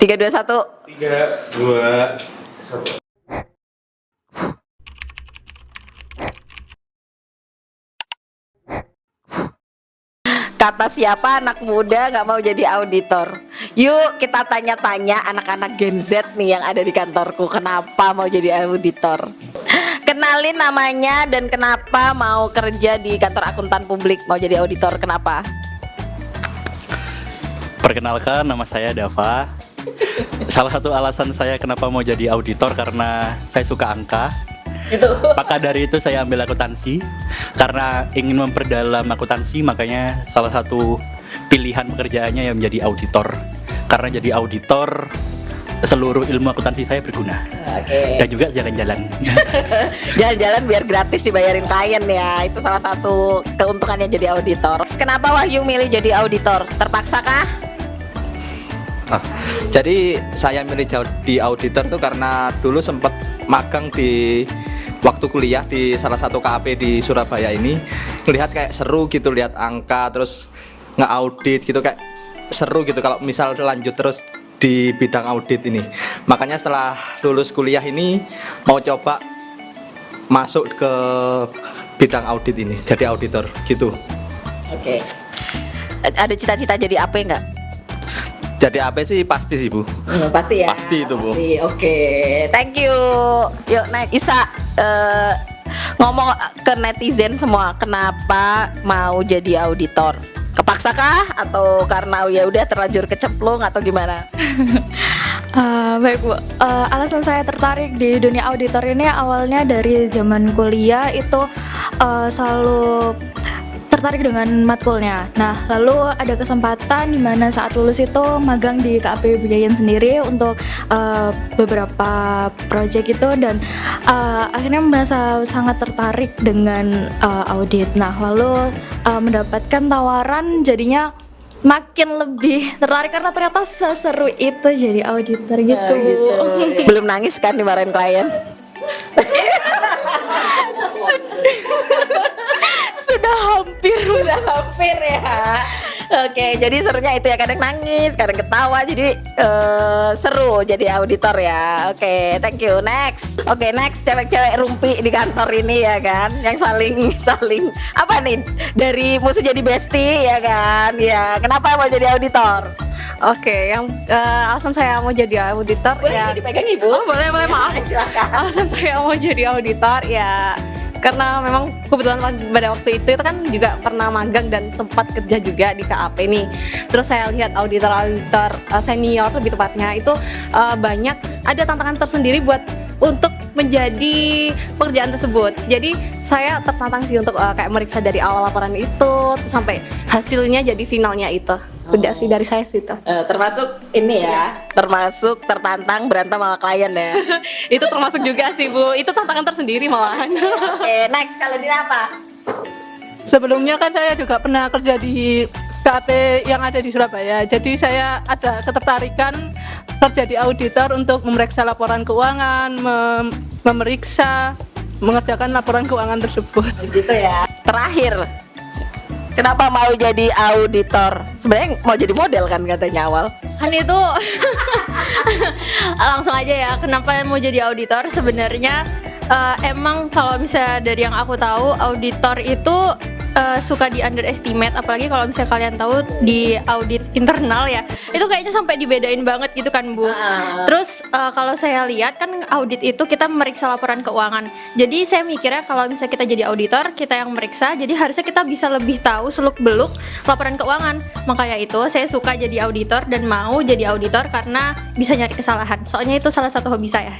3, 2, 1. 3, 2, 1. Kata siapa anak muda nggak mau jadi auditor? Yuk kita tanya-tanya anak-anak Gen Z nih yang ada di kantorku, kenapa mau jadi auditor? Kenalin namanya dan kenapa mau kerja di kantor akuntan publik, mau jadi auditor, kenapa? Perkenalkan, nama saya Dava. Salah satu alasan saya kenapa mau jadi auditor karena saya suka angka. Itu. Maka dari itu saya ambil akuntansi karena ingin memperdalam akuntansi, makanya salah satu pilihan pekerjaannya yang menjadi auditor. Karena jadi auditor seluruh ilmu akuntansi saya berguna. Oke. Dan juga jalan-jalan. Jalan-jalan biar gratis dibayarin klien ya. Itu salah satu keuntungannya jadi auditor. Kenapa Wahyu milih jadi auditor? Terpaksa kah? Jadi saya milih di auditor tuh karena dulu sempat magang di waktu kuliah di salah satu KAP di Surabaya ini, melihat kayak seru gitu, lihat angka terus nge-audit gitu, kayak seru gitu kalau misal lanjut terus di bidang audit ini. Makanya setelah lulus kuliah ini mau coba masuk ke bidang audit ini, jadi auditor gitu. Oke. Ada cita-cita jadi AP nggak? Jadi apa sih pasti sih Bu. Pasti ya. Pasti itu, Bu. Pasti. Oke, thank you. Yuk naik Isa, ngomong ke netizen semua, kenapa mau jadi auditor? Kepaksa kah atau karena ya udah terlanjur kecemplung atau gimana? Baik Bu, alasan saya tertarik di dunia auditor ini awalnya dari zaman kuliah itu selalu tertarik dengan matkulnya. Nah, lalu ada kesempatan di mana saat lulus itu magang di KAP Biayan sendiri untuk beberapa proyek itu, dan akhirnya merasa sangat tertarik dengan audit. Nah, lalu mendapatkan tawaran, jadinya makin lebih tertarik karena ternyata seseru itu jadi auditor gitu. Gitu. Belum nangis kan dimarahin klien? Sudah hampir ya. Oke, jadi serunya itu ya, kadang nangis, kadang ketawa, jadi seru jadi auditor ya. Oke, thank you. Next. Oke, next, cewek-cewek rumpi di kantor ini ya kan, yang saling apa nih, dari musuh jadi bestie ya kan. Ya, kenapa mau jadi auditor? Oke, yang alasan saya mau jadi auditor Boleh ya. dipegang Ibu? Oh, boleh, maaf. Silakan. Alasan saya mau jadi auditor ya karena memang kebetulan pada waktu itu kan juga pernah magang dan sempat kerja juga di KAP nih. Terus saya lihat auditor senior lebih tepatnya itu banyak ada tantangan tersendiri untuk menjadi pekerjaan tersebut. Jadi saya tertantang sih untuk kayak meriksa dari awal laporan itu sampai hasilnya jadi finalnya itu. Udah sih dari saya sih itu. Termasuk ini ya, termasuk tertantang berantem sama klien ya. Itu termasuk juga sih Bu. Itu tantangan tersendiri malahan. Oke, next, kalau Dina apa? Sebelumnya kan saya juga pernah kerja di KAP yang ada di Surabaya. Jadi saya ada ketertarikan kerja di auditor untuk memeriksa laporan keuangan, memeriksa, mengerjakan laporan keuangan tersebut. Gitu ya. Terakhir, kenapa mau jadi auditor? Sebenarnya mau jadi model kan katanya awal. Kan itu langsung aja ya, kenapa mau jadi auditor? Sebenarnya emang kalau misalnya dari yang aku tahu, auditor itu suka di underestimate, apalagi kalau misalnya kalian tahu di audit internal ya, itu kayaknya sampai dibedain banget gitu kan Bu. Terus kalau saya lihat kan audit itu kita meriksa laporan keuangan, jadi saya mikirnya kalau misalnya kita jadi auditor, kita yang meriksa, jadi harusnya kita bisa lebih tahu seluk beluk laporan keuangan. Makanya itu saya suka jadi auditor dan mau jadi auditor karena bisa nyari kesalahan, soalnya itu salah satu hobi saya.